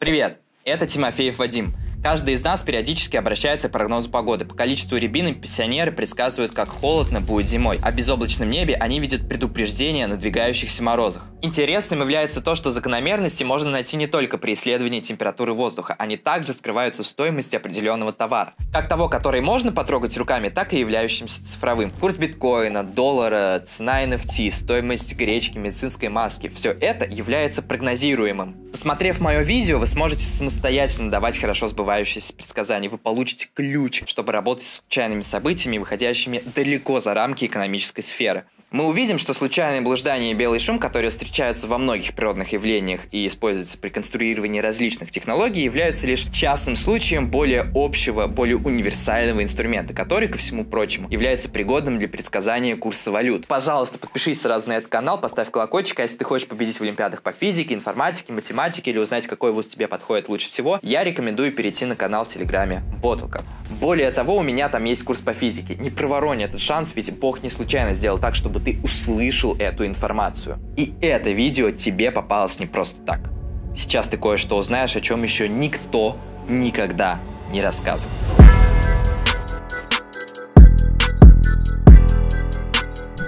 Привет, это Тимофеев Вадим. Каждый из нас периодически обращается к прогнозу погоды. По количеству рябины пенсионеры предсказывают, как холодно будет зимой, а в безоблачном небе они видят предупреждение о надвигающихся морозах. Интересным является то, что закономерности можно найти не только при исследовании температуры воздуха, они также скрываются в стоимости определенного товара. Как того, который можно потрогать руками, так и являющимся цифровым. Курс биткоина, доллара, цена NFT, стоимость гречки, медицинской маски – все это является прогнозируемым. Посмотрев мое видео, вы сможете самостоятельно давать хорошо сбывающиеся предсказания. Вы получите ключ, чтобы работать с случайными событиями, выходящими далеко за рамки экономической сферы. Мы увидим, что случайные блуждания и белый шум, которые встречаются во многих природных явлениях и используются при конструировании различных технологий, являются лишь частным случаем более общего, более универсального инструмента, который, ко всему прочему, является пригодным для предсказания курса валют. Пожалуйста, подпишись сразу на этот канал, поставь колокольчик, а если ты хочешь победить в олимпиадах по физике, информатике, математике или узнать, какой вуз тебе подходит лучше всего, я рекомендую перейти на канал в Телеграме Боттлка. Более того, у меня там есть курс по физике. Не проворонь этот шанс, ведь Бог не случайно сделал так, чтобы ты услышал эту информацию. И это видео тебе попалось не просто так. Сейчас ты кое-что узнаешь, о чем еще никто никогда не рассказывал.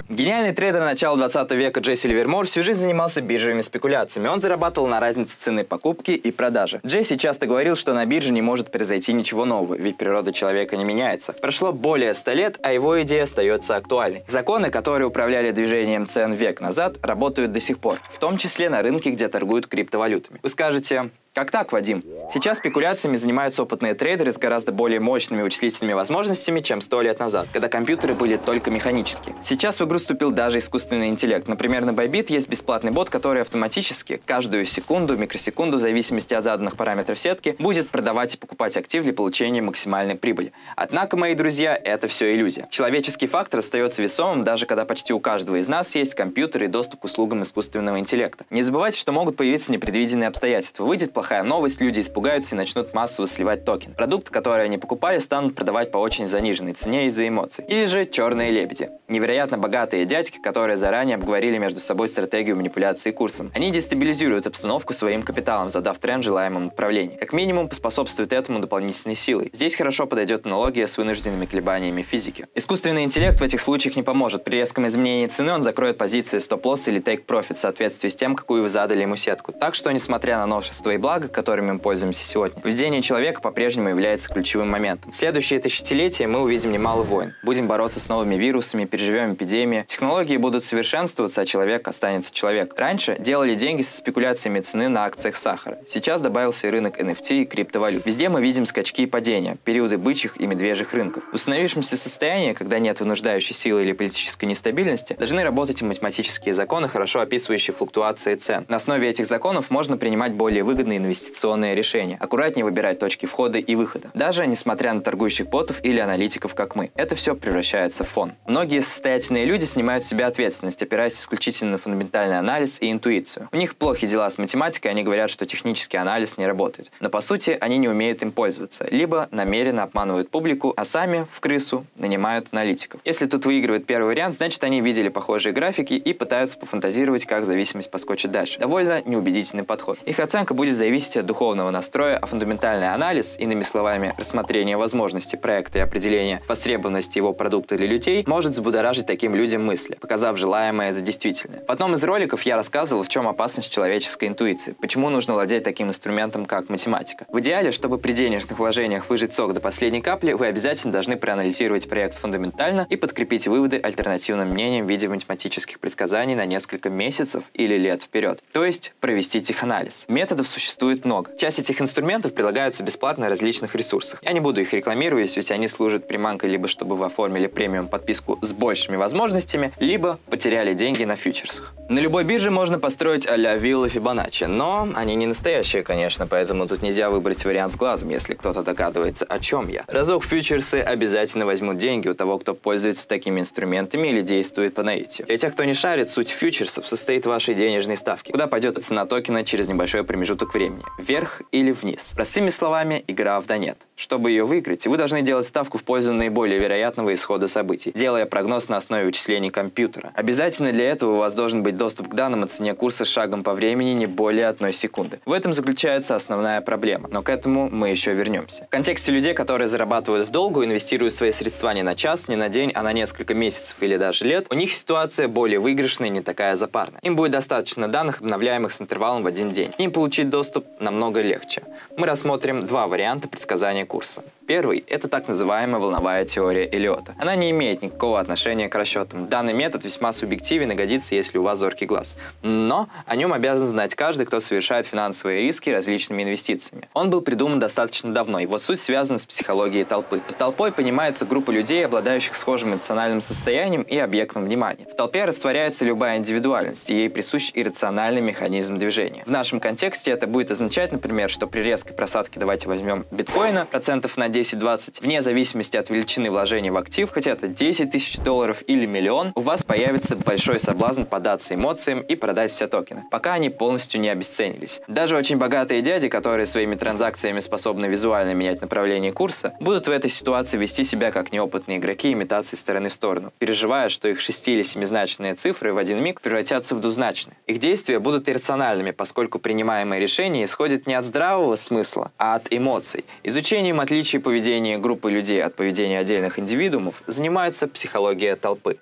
Гениальный трейдер начала 20 века Джесси Ливермор всю жизнь занимался биржевыми спекуляциями. Он зарабатывал на разнице цены покупки и продажи. Джесси часто говорил, что на бирже не может произойти ничего нового, ведь природа человека не меняется. Прошло более 100 лет, а его идея остается актуальной. Законы, которые управляли движением цен век назад, работают до сих пор, в том числе на рынке, где торгуют криптовалютами. Вы скажете: как так, Вадим? Сейчас спекуляциями занимаются опытные трейдеры с гораздо более мощными вычислительными возможностями, чем 100 лет назад, когда компьютеры были только механические. Сейчас в игру вступил даже искусственный интеллект. Например, на Bybit есть бесплатный бот, который автоматически каждую секунду, микросекунду, в зависимости от заданных параметров сетки, будет продавать и покупать актив для получения максимальной прибыли. Однако, мои друзья, это все иллюзия. Человеческий фактор остается весомым, даже когда почти у каждого из нас есть компьютер и доступ к услугам искусственного интеллекта. Не забывайте, что могут появиться непредвиденные обстоятельства. Выйдет плохая новость, люди испугаются и начнут массово сливать токен. Продукты, которые они покупали, станут продавать по очень заниженной цене из-за эмоций. Или же черные лебеди. Невероятно богатые дядьки, которые заранее обговорили между собой стратегию манипуляции курсом. Они дестабилизируют обстановку своим капиталом, задав тренд в желаемом направлении. Как минимум, поспособствует этому дополнительной силой. Здесь хорошо подойдет аналогия с вынужденными колебаниями физики. Искусственный интеллект в этих случаях не поможет. При резком изменении цены он закроет позиции стоп-лосс или take-profit в соответствии с тем, какую вы задали ему сетку. Так что, несмотря на новшества и блага, которыми мы пользуемся сегодня, поведение человека по-прежнему является ключевым моментом. В следующие тысячелетия мы увидим немало войн. Будем бороться с новыми вирусами, переживем эпидемии. Технологии будут совершенствоваться, а человек останется человек. Раньше делали деньги со спекуляциями цены на акциях сахара. Сейчас добавился и рынок NFT и криптовалют. Везде мы видим скачки и падения, периоды бычьих и медвежьих рынков. В установившемся состоянии, когда нет вынуждающей силы или политической нестабильности, должны работать и математические законы, хорошо описывающие флуктуации цен. На основе этих законов можно принимать более выгодные инвестиционные решения, аккуратнее выбирать точки входа и выхода, даже несмотря на торгующих ботов или аналитиков, как мы. Это все превращается в фон. Многие состоятельные люди снимают с себя ответственность, опираясь исключительно на фундаментальный анализ и интуицию. У них плохи дела с математикой, они говорят, что технический анализ не работает. Но по сути они не умеют им пользоваться, либо намеренно обманывают публику, а сами в крысу нанимают аналитиков. Если тут выигрывает первый вариант, значит они видели похожие графики и пытаются пофантазировать, как зависимость поскочит дальше. Довольно неубедительный подход. Их оценка будет зависеть от духовного настроя, а фундаментальный анализ, иными словами, рассмотрение возможностей проекта и определение востребованности его продукта для людей, может взбудоражить таким людям мысли, показав желаемое за действительное. В одном из роликов я рассказывал, в чем опасность человеческой интуиции, почему нужно владеть таким инструментом, как математика. В идеале, чтобы при денежных вложениях выжать сок до последней капли, вы обязательно должны проанализировать проект фундаментально и подкрепить выводы альтернативным мнением в виде математических предсказаний на несколько месяцев или лет вперед. То есть провести теханализ. Методов существует много. Часть этих инструментов прилагаются бесплатно на различных ресурсах. Я не буду их рекламировать, ведь они служат приманкой либо чтобы вы оформили премиум подписку с большими возможностями, либо потеряли деньги на фьючерсах. На любой бирже можно построить а-ля виллы Фибоначчи, но они не настоящие, конечно, поэтому тут нельзя выбрать вариант с глазом, если кто-то догадывается, о чем я. Разок фьючерсы обязательно возьмут деньги у того, кто пользуется такими инструментами или действует по наитию. Для тех, кто не шарит, суть фьючерсов состоит в вашей денежной ставке, куда пойдет цена токена через небольшой промежуток времени. времени – вверх или вниз. Простыми словами, игра в «да нет». Чтобы ее выиграть, вы должны делать ставку в пользу наиболее вероятного исхода событий, делая прогноз на основе вычислений компьютера. Обязательно для этого у вас должен быть доступ к данным о цене курса с шагом по времени не более 1 секунды. В этом заключается основная проблема, но к этому мы еще вернемся. В контексте людей, которые зарабатывают в долгу, инвестируют свои средства не на час, не на день, а на несколько месяцев или даже лет, у них ситуация более выигрышная и не такая запарная. Им будет достаточно данных, обновляемых с интервалом в 1 день. К ним получить доступ намного легче. Мы рассмотрим 2 варианта предсказания курса. Первый – это так называемая волновая теория Эллиота. Она не имеет никакого отношения к расчетам. Данный метод весьма субъективен и годится, если у вас зоркий глаз. Но о нем обязан знать каждый, кто совершает финансовые риски различными инвестициями. Он был придуман достаточно давно. Его суть связана с психологией толпы. Под толпой понимается группа людей, обладающих схожим эмоциональным состоянием и объектом внимания. В толпе растворяется любая индивидуальность, и ей присущ иррациональный механизм движения. В нашем контексте это будет означать, например, что при резкой просадке, давайте возьмем биткоина, процентов на 10-20, вне зависимости от величины вложения в актив, хотя это 10 тысяч долларов или миллион, у вас появится большой соблазн поддаться эмоциям и продать все токены, пока они полностью не обесценились. Даже очень богатые дяди, которые своими транзакциями способны визуально менять направление курса, будут в этой ситуации вести себя как неопытные игроки имитации стороны в сторону, переживая, что их 6- или 7-значные цифры в один миг превратятся в двузначные. Их действия будут иррациональными, поскольку принимаемые решения исходят не от здравого смысла, а от эмоций. Изучением отличий поведения группы людей от поведения отдельных индивидуумов занимается психология толпы.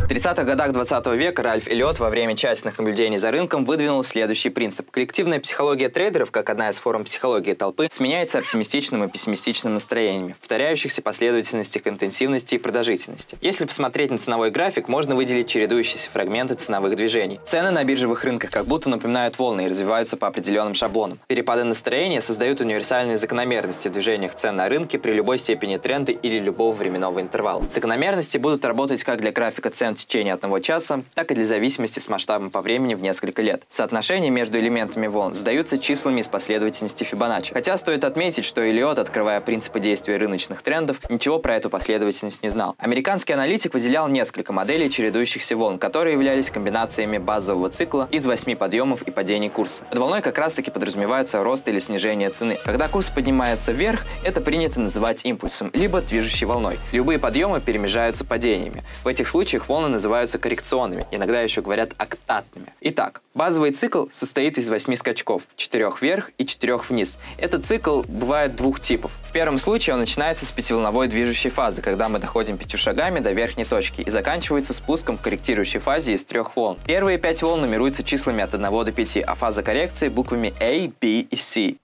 В 30-х годах 20 века Ральф Эллиот во время тщательных наблюдений за рынком выдвинул следующий принцип. Коллективная психология трейдеров, как одна из форм психологии толпы, сменяется оптимистичным и пессимистичным настроениями, повторяющихся последовательностях интенсивности и продолжительности. Если посмотреть на ценовой график, можно выделить чередующиеся фрагменты ценовых движений. Цены на биржевых рынках как будто напоминают волны и развиваются по определенным шаблонам. Перепады настроения создают универсальные закономерности в движениях цен на рынке при любой степени тренда или любого временного интервала. Закономерности будут работать как для графика цен в течение 1 часа, так и для зависимости с масштабом по времени в несколько лет. Соотношения между элементами волн задаются числами из последовательности Фибоначчи. Хотя стоит отметить, что Эллиот, открывая принципы действия рыночных трендов, ничего про эту последовательность не знал. Американский аналитик выделял несколько моделей чередующихся волн, которые являлись комбинациями базового цикла из 8 подъемов и падений курса. Под волной как раз-таки подразумевается рост или снижение цены. Когда курс поднимается вверх, это принято называть импульсом, либо движущей волной. Любые подъемы перемежаются падениями. В этих случаях волны называются коррекционными, иногда еще говорят октатными. Итак, базовый цикл состоит из 8 скачков, 4 вверх и 4 вниз. Этот цикл бывает 2 типов. В первом случае он начинается с 5-волновой движущей фазы, когда мы доходим 5 шагами до верхней точки, и заканчивается спуском в корректирующей фазе из 3 волн. Первые 5 волн нумеруются числами от 1 до 5, а фаза коррекции буквами A, B и C.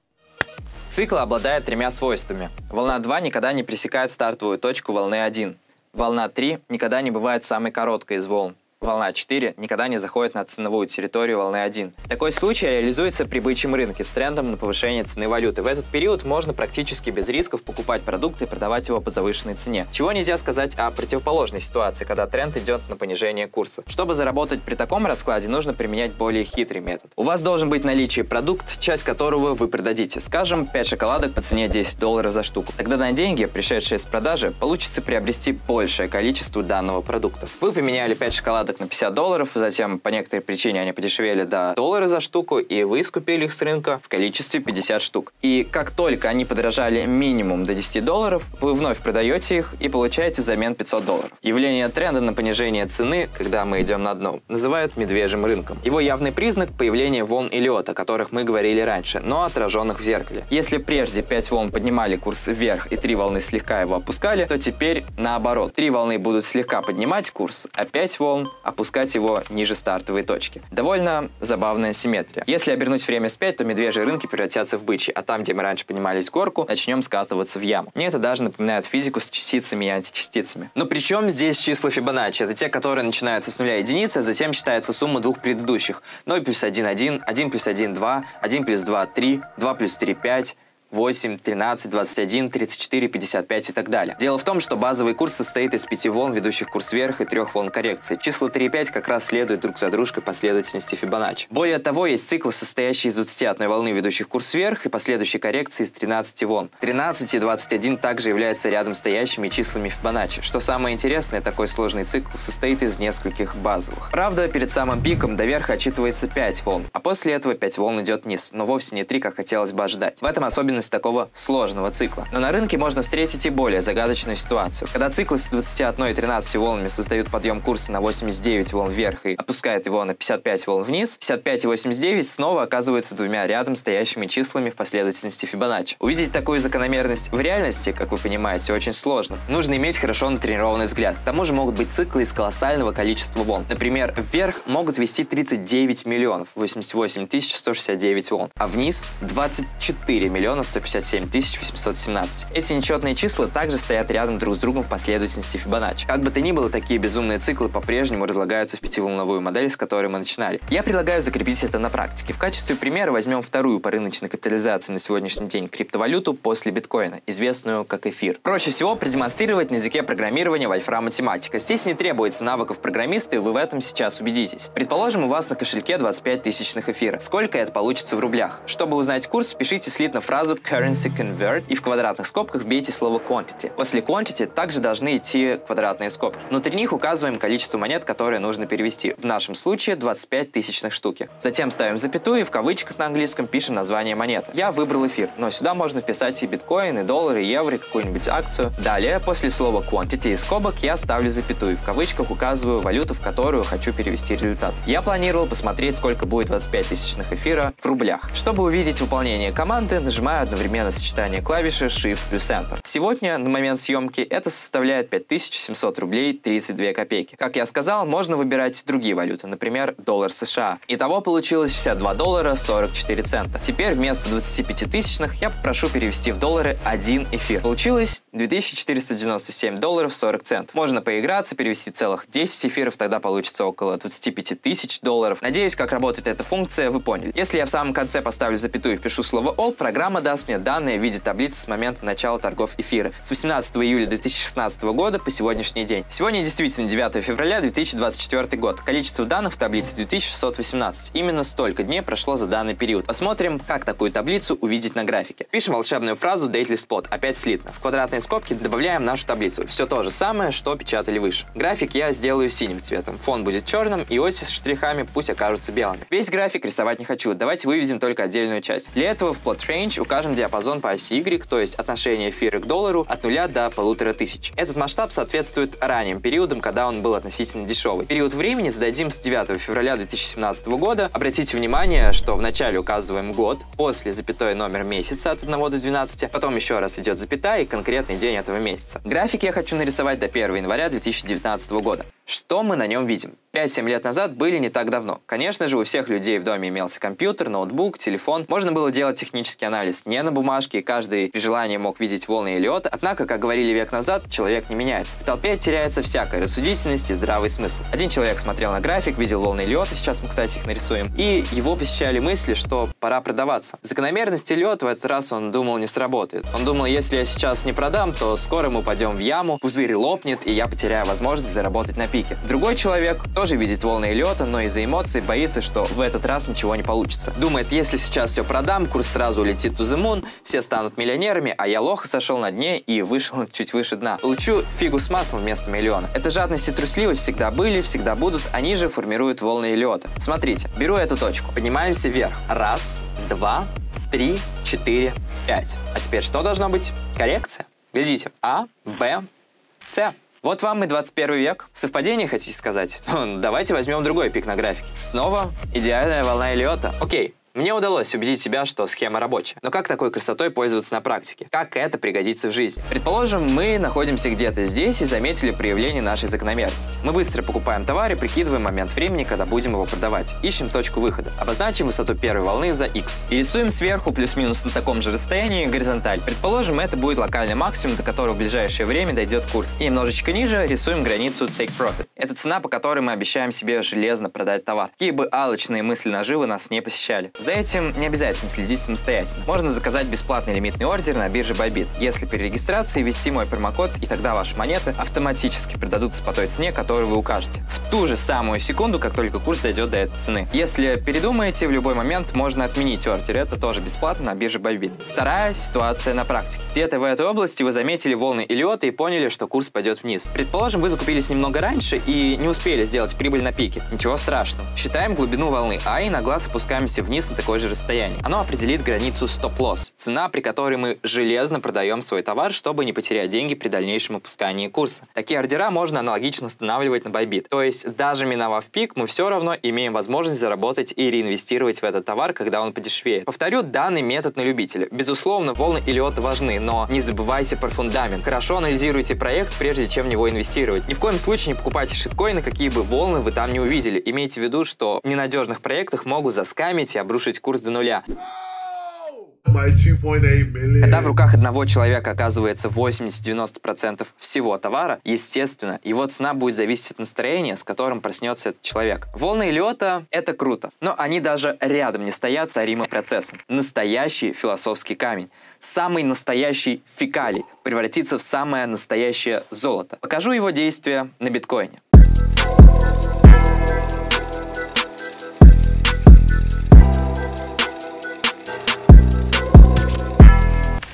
Цикл обладает 3 свойствами. Волна 2 никогда не пересекает стартовую точку волны 1. Волна 3 никогда не бывает самой короткой из волн. Волна 4 никогда не заходит на ценовую территорию волны 1. Такой случай реализуется при бычьем рынке с трендом на повышение цены валюты. В этот период можно практически без рисков покупать продукты и продавать его по завышенной цене. Чего нельзя сказать о противоположной ситуации, когда тренд идет на понижение курса. Чтобы заработать при таком раскладе, нужно применять более хитрый метод. У вас должен быть в наличии продукт, часть которого вы продадите. Скажем, 5 шоколадок по цене $10 за штуку. Тогда на деньги, пришедшие с продажи, получится приобрести большее количество данного продукта. Вы поменяли 5 шоколадок на $50, затем по некоторой причине они подешевели до $1 за штуку, и вы скупили их с рынка в количестве 50 штук. И как только они подорожали минимум до $10, вы вновь продаете их и получаете взамен $500. Явление тренда на понижение цены, когда мы идем на дно, называют медвежьим рынком. Его явный признак – появление волн Эллиота, о которых мы говорили раньше, но отраженных в зеркале. Если прежде 5 волн поднимали курс вверх и 3 волны слегка его опускали, то теперь наоборот. 3 волны будут слегка поднимать курс, а 5 волн опускать его ниже стартовой точки. Довольно забавная симметрия. Если обернуть время вспять, то медвежьи рынки превратятся в бычьи, а там, где мы раньше поднимались в горку, начнем скатываться в яму. Мне это даже напоминает физику с частицами и античастицами. Но при чем здесь числа Фибоначчи? Это те, которые начинаются с нуля единицы, а затем считается сумма двух предыдущих. 0 плюс 1 – 1, 1 плюс 1 – 2, 1 плюс 2 – 3, 2 плюс 3 – 5, 8, 13, 21, 34, 55 и так далее. Дело в том, что базовый курс состоит из 5 волн, ведущих курс вверх, и 3 волн коррекции. Числа 3 и 5 как раз следуют друг за дружкой последовательности Фибоначчи. Более того, есть циклы, состоящие из 21 волны, ведущих курс вверх, и последующей коррекции из 13 волн. 13 и 21 также являются рядом стоящими числами Фибоначчи. Что самое интересное, такой сложный цикл состоит из нескольких базовых. Правда, перед самым пиком до верха отчитывается 5 волн, а после этого 5 волн идет вниз, но вовсе не 3, как хотелось бы ожидать. В этом особенность такого сложного цикла. Но на рынке можно встретить и более загадочную ситуацию. Когда циклы с 21 и 13 волнами создают подъем курса на 89 волн вверх и опускают его на 55 волн вниз, 55 и 89 снова оказываются двумя рядом стоящими числами в последовательности Фибоначчи. Увидеть такую закономерность в реальности, как вы понимаете, очень сложно. Нужно иметь хорошо натренированный взгляд. К тому же могут быть циклы из колоссального количества волн. Например, вверх могут вести 39 миллионов 88 169 волн, а вниз 24 миллиона 157 817. Эти нечетные числа также стоят рядом друг с другом в последовательности Фибоначчи. Как бы то ни было, такие безумные циклы по-прежнему разлагаются в пятиволновую модель, с которой мы начинали. Я предлагаю закрепить это на практике. В качестве примера возьмем вторую по рыночной капитализации на сегодняшний день криптовалюту после биткоина, известную как эфир. Проще всего продемонстрировать на языке программирования Wolfram Математика. Здесь не требуется навыков программиста, и вы в этом сейчас убедитесь. Предположим, у вас на кошельке 25 тысячных эфира. Сколько это получится в рублях? Чтобы узнать курс, впишите слитно фразу currency convert и в квадратных скобках вбейте слово quantity. После quantity также должны идти квадратные скобки. Внутри них указываем количество монет, которые нужно перевести. В нашем случае 25 тысячных штуки. Затем ставим запятую и в кавычках на английском пишем название монеты. Я выбрал эфир, но сюда можно вписать и биткоин, и доллары, и евро, и какую-нибудь акцию. Далее, после слова quantity и скобок я ставлю запятую и в кавычках указываю валюту, в которую хочу перевести результат. Я планировал посмотреть, сколько будет 25 тысячных эфира в рублях. Чтобы увидеть выполнение команды, нажимаю одновременно сочетание клавиши Shift плюс Enter. Сегодня, на момент съемки, это составляет 5700 рублей 32 копейки. Как я сказал, можно выбирать другие валюты, например, доллар США. Итого получилось 62 доллара 44 цента. Теперь вместо 25 тысячных я попрошу перевести в доллары 1 эфир. Получилось 2497 долларов 40 центов. Можно поиграться, перевести целых 10 эфиров, тогда получится около 25 тысяч долларов. Надеюсь, как работает эта функция, вы поняли. Если я в самом конце поставлю запятую и впишу слово all, программа даст мне данные в виде таблицы с момента начала торгов эфира с 18 июля 2016 года по сегодняшний день. Сегодня действительно 9 февраля 2024 год. Количество данных в таблице 2618. Именно столько дней прошло за данный период. Посмотрим, как такую таблицу увидеть на графике. Пишем волшебную фразу dateless plot, опять слитно. В квадратные скобки добавляем нашу таблицу. Все то же самое, что печатали выше. График я сделаю синим цветом. Фон будет черным, и оси с штрихами пусть окажутся белыми. Весь график рисовать не хочу. Давайте выведем только отдельную часть. Для этого в plot range укажем диапазон по оси Y, то есть отношение эфира к доллару от 0 до 1500. Этот масштаб соответствует ранним периодам, когда он был относительно дешевый. Период времени зададим с 9 февраля 2017 года. Обратите внимание, что вначале указываем год, после запятой номер месяца от 1 до 12, потом еще раз идет запятая и конкретный день этого месяца. График я хочу нарисовать до 1 января 2019 года. Что мы на нем видим? 5-7 лет назад были не так давно. Конечно же, у всех людей в доме имелся компьютер, ноутбук, телефон. Можно было делать технический анализ не на бумажке, и каждый при желании мог видеть волны Эллиота. Однако, как говорили век назад, человек не меняется. В толпе теряется всякая рассудительность и здравый смысл. Один человек смотрел на график, видел волны Эллиота, сейчас мы, кстати, их нарисуем, и его посещали мысли, что пора продаваться. Закономерность Эллиота в этот раз он думал не сработает. Он думал, если я сейчас не продам, то скоро мы упадем в яму, пузырь лопнет, и я потеряю возможность заработать на пике. Другой человек тоже видит волны Эллиота, но из-за эмоций боится, что в этот раз ничего не получится. Думает, если сейчас все продам, курс сразу улетит to the moon, все станут миллионерами, а я лох сошел на дне и вышел чуть выше дна. Получу фигу с маслом вместо миллиона. Эта жадность и трусливость всегда были, всегда будут, они же формируют волны Эллиота. Смотрите, беру эту точку, поднимаемся вверх. 1, 2, 3, 4, 5. А теперь что должно быть? Коррекция. Глядите. А, Б, С. Вот вам и 21 век. Совпадение, хотите сказать? Давайте возьмем другой пик на графике. Снова идеальная волна Эллиота. Окей. Мне удалось убедить себя, что схема рабочая. Но как такой красотой пользоваться на практике? Как это пригодится в жизни? Предположим, мы находимся где-то здесь и заметили проявление нашей закономерности. Мы быстро покупаем товар и прикидываем момент времени, когда будем его продавать. Ищем точку выхода. Обозначим высоту первой волны за x. И рисуем сверху плюс-минус на таком же расстоянии горизонталь. Предположим, это будет локальный максимум, до которого в ближайшее время дойдет курс. И немножечко ниже рисуем границу take profit. Это цена, по которой мы обещаем себе железно продать товар. Какие бы алчные мысли наживы нас не посещали. За этим не обязательно следить самостоятельно. Можно заказать бесплатный лимитный ордер на бирже Bybit, если при регистрации ввести мой промокод, и тогда ваши монеты автоматически продадутся по той цене, которую вы укажете. В ту же самую секунду, как только курс дойдет до этой цены. Если передумаете, в любой момент можно отменить ордер, это тоже бесплатно на бирже Bybit. Вторая ситуация на практике. Где-то в этой области вы заметили волны Эллиота и поняли, что курс пойдет вниз. Предположим, вы закупились немного раньше и не успели сделать прибыль на пике. Ничего страшного. Считаем глубину волны А и на глаз опускаемся вниз на такое же расстояние. Оно определит границу стоп-лосс, цена, при которой мы железно продаем свой товар, чтобы не потерять деньги при дальнейшем опускании курса. Такие ордера можно аналогично устанавливать на Bybit. То есть, даже миновав пик, мы все равно имеем возможность заработать и реинвестировать в этот товар, когда он подешевеет. Повторю, данный метод на любителя. Безусловно, волны Эллиота важны, но не забывайте про фундамент. Хорошо анализируйте проект, прежде чем в него инвестировать. Ни в коем случае не покупайте шиткоины, какие бы волны вы там не увидели. Имейте в виду, что в ненадежных проектах могут заскамить и обрушить курс до нуля. Когда в руках одного человека оказывается 80-90% всего товара, естественно, его цена будет зависеть от настроения, с которым проснется этот человек. Волны Эллиота — это круто, но они даже рядом не стоят с ARIMA процессом. Настоящий философский камень. Самый настоящий фекалий превратится в самое настоящее золото. Покажу его действия на биткоине.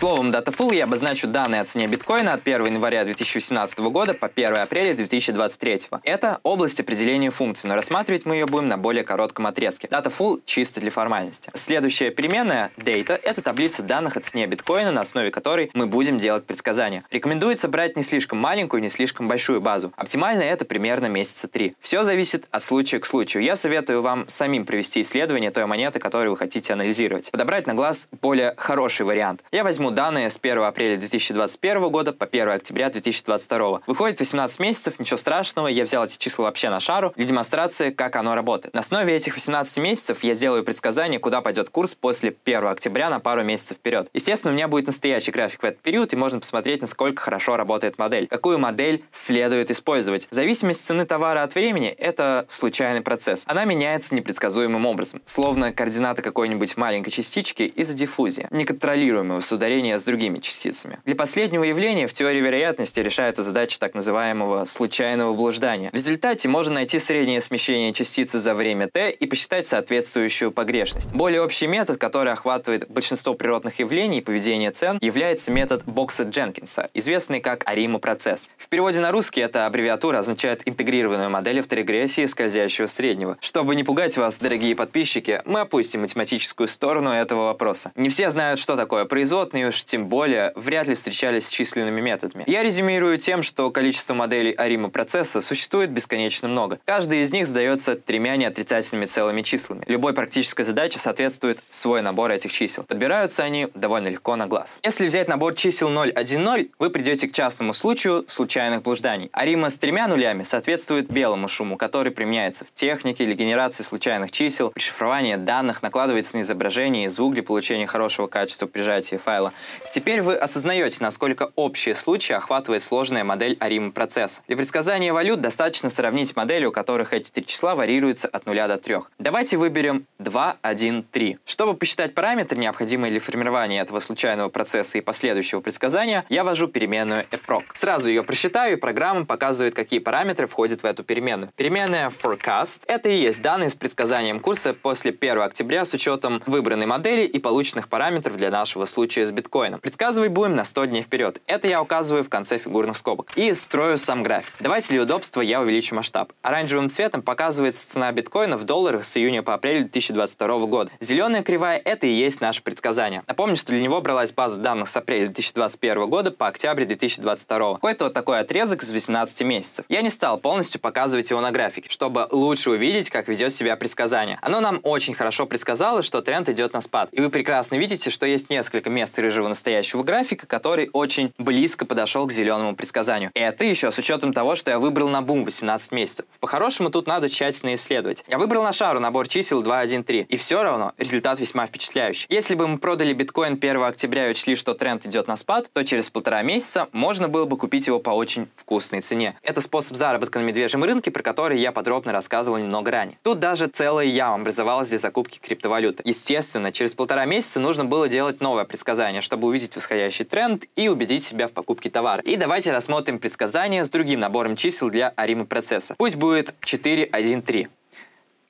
Словом Datafull я обозначу данные о цене биткоина от 1 января 2018 года по 1 апреля 2023. Это область определения функций, но рассматривать мы ее будем на более коротком отрезке. Datafull чисто для формальности. Следующая переменная, Data, это таблица данных о цене биткоина, на основе которой мы будем делать предсказания. Рекомендуется брать не слишком маленькую, не слишком большую базу. Оптимально это примерно месяца 3. Все зависит от случая к случаю. Я советую вам самим провести исследование той монеты, которую вы хотите анализировать. Подобрать на глаз более хороший вариант. Я возьму данные с 1 апреля 2021 года по 1 октября 2022. Выходит 18 месяцев, ничего страшного, я взял эти числа вообще на шару для демонстрации, как оно работает. На основе этих 18 месяцев я сделаю предсказание, куда пойдет курс после 1 октября на пару месяцев вперед. Естественно, у меня будет настоящий график в этот период, и можно посмотреть, насколько хорошо работает модель. Какую модель следует использовать. Зависимость цены товара от времени – это случайный процесс. Она меняется непредсказуемым образом, словно координаты какой-нибудь маленькой частички из-за диффузии, неконтролируемого соударения с другими частицами. Для последнего явления в теории вероятности решается задача так называемого случайного блуждания. В результате можно найти среднее смещение частицы за время t и посчитать соответствующую погрешность. Более общий метод, который охватывает большинство природных явлений и поведения цен, является метод Бокса-Дженкинса, известный как ARIMA процесс. В переводе на русский эта аббревиатура означает интегрированную модель авторегрессии скользящего среднего. Чтобы не пугать вас, дорогие подписчики, мы опустим математическую сторону этого вопроса. Не все знают, что такое производные, уж тем более вряд ли встречались с численными методами. Я резюмирую тем, что количество моделей ARIMA процесса существует бесконечно много. Каждый из них задается тремя неотрицательными целыми числами. Любой практической задаче соответствует свой набор этих чисел. Подбираются они довольно легко на глаз. Если взять набор чисел 0, 1, 0, вы придете к частному случаю случайных блужданий. ARIMA с тремя нулями соответствует белому шуму, который применяется в технике или генерации случайных чисел, при шифровании данных, накладывается на изображение и звук для получения хорошего качества прижатия файла. Теперь вы осознаете, насколько общие случаи охватывает сложная модель ARIMA процесса. Для предсказания валют достаточно сравнить модели, у которых эти три числа варьируются от 0 до 3. Давайте выберем 2, 1, 3. Чтобы посчитать параметры, необходимые для формирования этого случайного процесса и последующего предсказания, я ввожу переменную eproc. Сразу ее просчитаю, и программа показывает, какие параметры входят в эту переменную. Переменная forecast — это и есть данные с предсказанием курса после 1 октября с учетом выбранной модели и полученных параметров для нашего случая с биткоином. Предсказывать будем на 100 дней вперед. Это я указываю в конце фигурных скобок. И строю сам график. Давайте для удобства я увеличу масштаб. Оранжевым цветом показывается цена биткоина в долларах с июня по апрель 2022 года. Зеленая кривая — это и есть наше предсказание. Напомню, что для него бралась база данных с апреля 2021 года по октябрь 2022. Какой-то вот такой отрезок из 18 месяцев. Я не стал полностью показывать его на графике, чтобы лучше увидеть, как ведет себя предсказание. Оно нам очень хорошо предсказало, что тренд идет на спад. И вы прекрасно видите, что есть несколько мест рыжей биржевого настоящего графика, который очень близко подошел к зеленому предсказанию. Это еще с учетом того, что я выбрал на бум 18 месяцев. По-хорошему тут надо тщательно исследовать. Я выбрал на шару набор чисел 2, 1, 3, и все равно результат весьма впечатляющий. Если бы мы продали биткоин 1 октября и учли, что тренд идет на спад, то через 1,5 месяца можно было бы купить его по очень вкусной цене. Это способ заработка на медвежьем рынке, про который я подробно рассказывал немного ранее. Тут даже целая яма образовалась для закупки криптовалюты. Естественно, через 1,5 месяца нужно было делать новое предсказание, чтобы увидеть восходящий тренд и убедить себя в покупке товара. И давайте рассмотрим предсказание с другим набором чисел для ARIMA процесса. Пусть будет 4, 1, 3.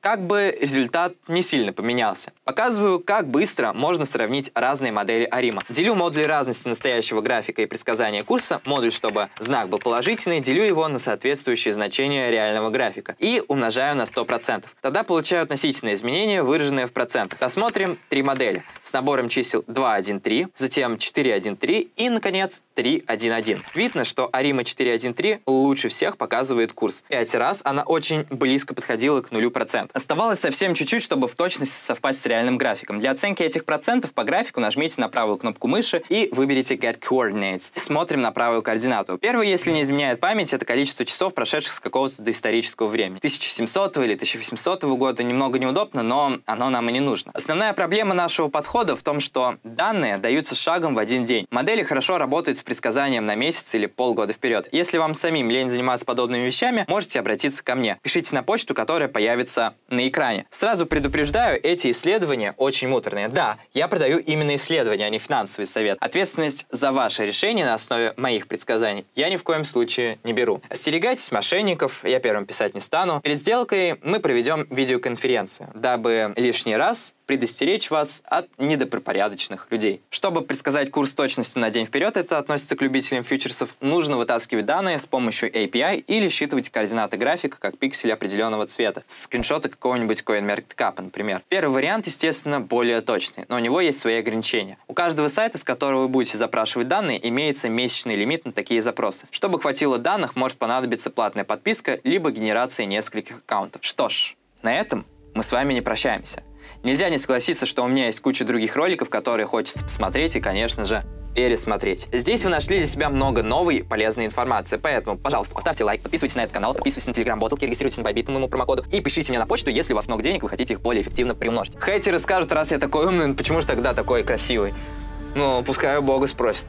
Как бы результат не сильно поменялся. Показываю, как быстро можно сравнить разные модели ARIMA. Делю модуль разности настоящего графика и предсказания курса, модуль, чтобы знак был положительный, делю его на соответствующее значение реального графика и умножаю на 100%. Тогда получаю относительные изменения, выраженные в процентах. Рассмотрим три модели с набором чисел 2, 1, 3, затем 4, 1, 3 и, наконец, 3, 1, 1. Видно, что ARIMA 4, 1, 3 лучше всех показывает курс. 5 раз она очень близко подходила к 0%. Оставалось совсем чуть-чуть, чтобы в точности совпасть с реальным графиком. Для оценки этих процентов по графику нажмите на правую кнопку мыши и выберите Get Coordinates. Смотрим на правую координату. Первое, если не изменяет память, это количество часов, прошедших с какого-то доисторического времени. 1700 или 1800 года немного неудобно, но оно нам и не нужно. Основная проблема нашего подхода в том, что данные даются шагом в один день. Модели хорошо работают с предсказанием на месяц или полгода вперед. Если вам самим лень заниматься подобными вещами, можете обратиться ко мне. Пишите на почту, которая появится на экране. Сразу предупреждаю, эти исследования очень муторные. Да, я продаю именно исследования, а не финансовый совет. Ответственность за ваше решение на основе моих предсказаний я ни в коем случае не беру. Остерегайтесь мошенников, я первым писать не стану. Перед сделкой мы проведем видеоконференцию, дабы лишний раз предостеречь вас от недобропорядочных людей. Чтобы предсказать курс точностью на день вперед, это относится к любителям фьючерсов, нужно вытаскивать данные с помощью API или считывать координаты графика как пиксели определенного цвета. Скриншоты какого-нибудь CoinMarketCap, например. Первый вариант, естественно, более точный, но у него есть свои ограничения. У каждого сайта, с которого вы будете запрашивать данные, имеется месячный лимит на такие запросы. Чтобы хватило данных, может понадобиться платная подписка, либо генерация нескольких аккаунтов. Что ж, на этом мы с вами не прощаемся. Нельзя не согласиться, что у меня есть куча других роликов, которые хочется посмотреть и, конечно же, пересмотреть. Здесь вы нашли для себя много новой полезной информации, поэтому, пожалуйста, поставьте лайк, подписывайтесь на этот канал, подписывайтесь на Telegram-бот, регистрируйтесь на Bybit по моему промокоду и пишите мне на почту, если у вас много денег, вы хотите их более эффективно приумножить. Хейтеры скажут, раз я такой умный, почему же тогда такой красивый? Ну, пускай у Бога спросят.